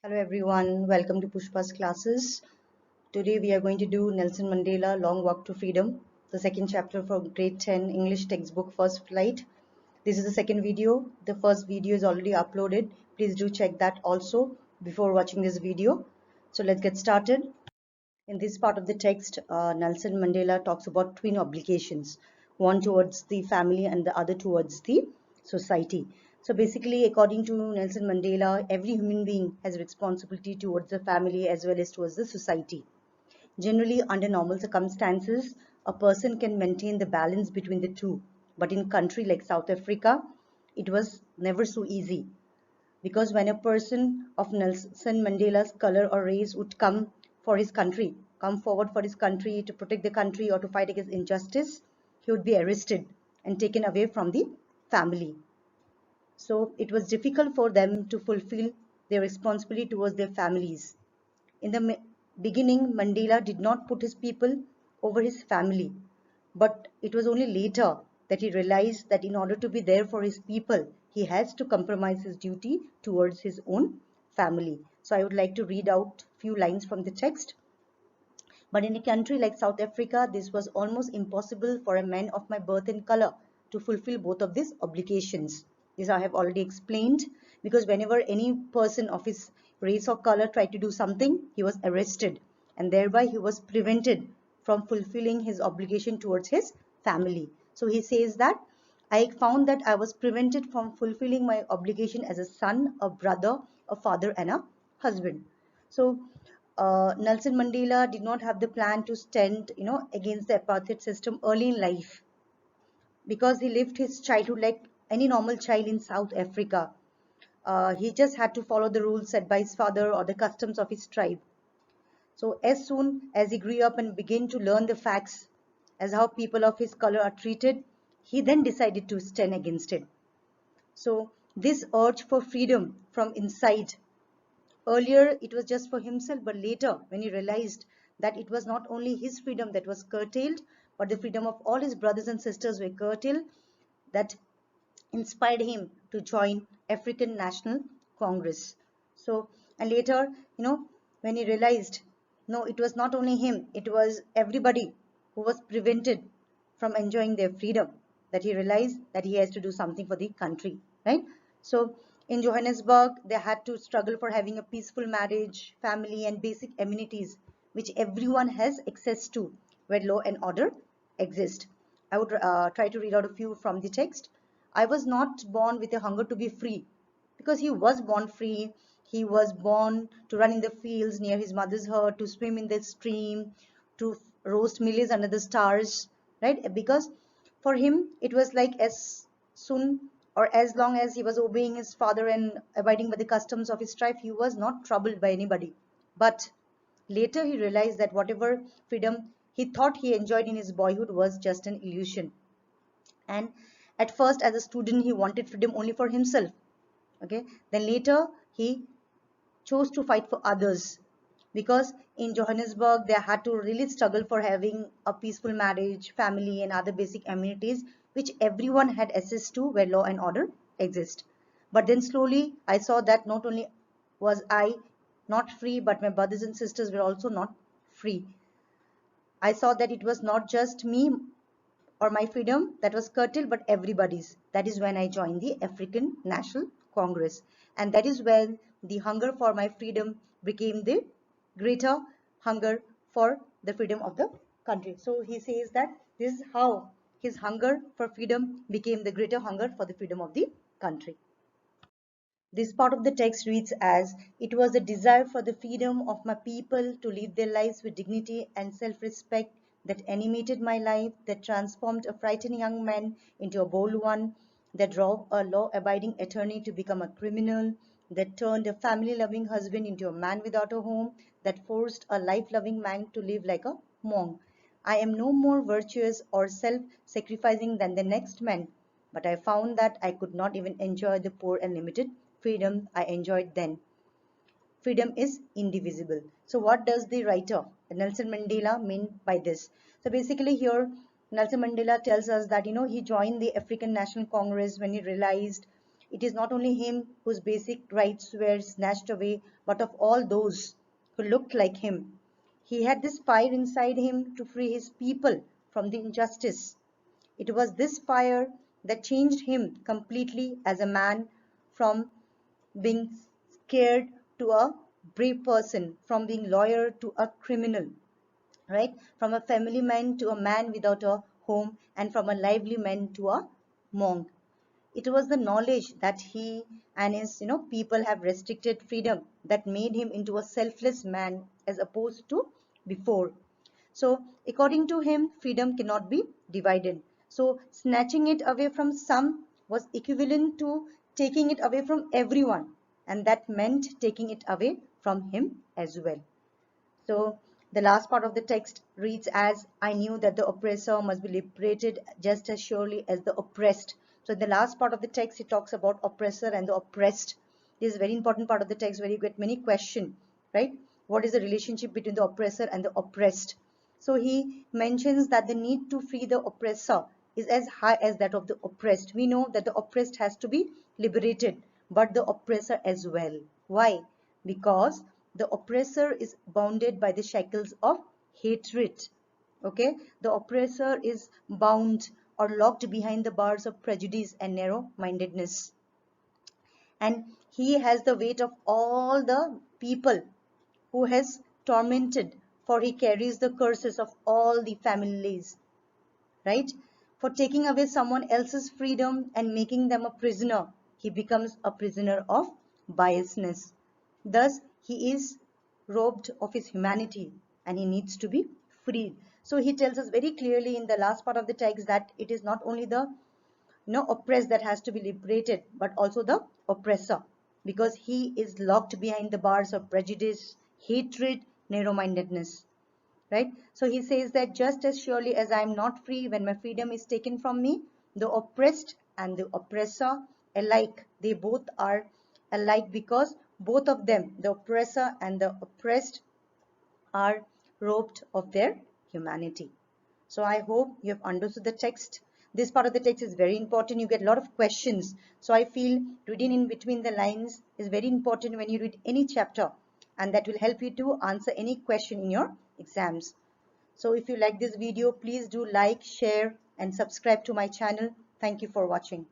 Hello everyone, welcome to Pushpa's classes. Today we are going to do Nelson Mandela Long Walk to Freedom, the second chapter from grade 10 English textbook First Flight. This is the second video. The first video is already uploaded. Please do check that also before watching this video. So let's get started. In this part of the text, Nelson Mandela talks about twin obligations, one towards the family and the other towards the society. So basically, according to Nelson Mandela, every human being has a responsibility towards the family as well as towards the society. Generally, under normal circumstances, a person can maintain the balance between the two. But in a country like South Africa, it was never so easy because when a person of Nelson Mandela's color or race would come forward for his country to protect the country or to fight against injustice, he would be arrested and taken away from the family. So it was difficult for them to fulfill their responsibility towards their families. In the beginning, Mandela did not put his people over his family, but it was only later that he realized that in order to be there for his people, he has to compromise his duty towards his own family. So I would like to read out a few lines from the text. But in a country like South Africa, this was almost impossible for a man of my birth and color to fulfill both of these obligations. This I have already explained, because whenever any person of his race or color tried to do something, he was arrested, and thereby he was prevented from fulfilling his obligation towards his family. So he says that I found that I was prevented from fulfilling my obligation as a son, a brother, a father, and a husband. So Nelson Mandela did not have the plan to stand, against the apartheid system early in life, because he lived his childhood like any normal child in South Africa. He just had to follow the rules set by his father or the customs of his tribe. So as soon as he grew up and began to learn the facts as how people of his color are treated, he then decided to stand against it. So this urge for freedom from inside. Earlier, it was just for himself, but later, when he realized that it was not only his freedom that was curtailed, but the freedom of all his brothers and sisters were curtailed, that inspired him to join African National Congress. So, and later, when he realized, no, it was not only him, it was everybody who was prevented from enjoying their freedom, that he realized that he has to do something for the country, right? So, in Johannesburg, they had to struggle for having a peaceful marriage, family, and basic amenities which everyone has access to, where law and order exist. I would try to read out a few from the text. I was not born with a hunger to be free, because he was born free. He was born to run in the fields near his mother's hut, to swim in the stream, to roast millies under the stars, right? Because for him, it was like as soon or as long as he was obeying his father and abiding by the customs of his tribe, he was not troubled by anybody. But later he realized that whatever freedom he thought he enjoyed in his boyhood was just an illusion. And at first, as a student, he wanted freedom only for himself. Okay, then later he chose to fight for others, because in Johannesburg they had to really struggle for having a peaceful marriage, family, and other basic amenities which everyone had access to, where law and order exist. But then slowly I saw that not only was I not free, but my brothers and sisters were also not free. I saw that it was not just me or my freedom that was curtailed, but everybody's. That is when I joined the African National Congress. And that is when the hunger for my freedom became the greater hunger for the freedom of the country. So he says that this is how his hunger for freedom became the greater hunger for the freedom of the country. This part of the text reads as, it was a desire for the freedom of my people to live their lives with dignity and self-respect that animated my life, that transformed a frightened young man into a bold one, that drove a law-abiding attorney to become a criminal, that turned a family-loving husband into a man without a home, that forced a life-loving man to live like a monk. I am no more virtuous or self-sacrificing than the next man, but I found that I could not even enjoy the poor and limited freedom I enjoyed then. Freedom is indivisible. So what does the writer Nelson Mandela mean by this? So basically here Nelson Mandela tells us that he joined the African National Congress when he realized It is not only him whose basic rights were snatched away, but of all those who looked like him. He had this fire inside him to free his people from the injustice. It was this fire that changed him completely as a man, from being scared to a brave person, from being lawyer to a criminal, right? From a family man to a man without a home, and from a lively man to a monk. It was the knowledge that he and his people have restricted freedom that made him into a selfless man as opposed to before. So according to him, freedom cannot be divided. So snatching it away from some was equivalent to taking it away from everyone, and that meant taking it away from him as well. So the last part of the text reads as, I knew that the oppressor must be liberated just as surely as the oppressed. So in the last part of the text, it talks about oppressor and the oppressed. This is a very important part of the text where you get many questions, right? What is the relationship between the oppressor and the oppressed? So he mentions that the need to free the oppressor is as high as that of the oppressed. We know that the oppressed has to be liberated, but the oppressor as well. Why? Because the oppressor is bounded by the shackles of hatred. Okay, the oppressor is bound or locked behind the bars of prejudice and narrow-mindedness, and he has the weight of all the people who has tormented, for he carries the curses of all the families, right? For taking away someone else's freedom and making them a prisoner, he becomes a prisoner of biasness. Thus, he is robbed of his humanity and he needs to be freed. So he tells us very clearly in the last part of the text that it is not only the oppressed that has to be liberated, but also the oppressor, because he is locked behind the bars of prejudice, hatred, narrow-mindedness, right? So he says that just as surely as I am not free when my freedom is taken from me, the oppressed and the oppressor alike, they both are alike, because both of them, the oppressor and the oppressed, are robbed of their humanity. So I hope you have understood the text. This part of the text is very important. You get a lot of questions. So I feel reading in between the lines is very important when you read any chapter, and that will help you to answer any question in your exams. So if you like this video, please do like, share, and subscribe to my channel. Thank you for watching.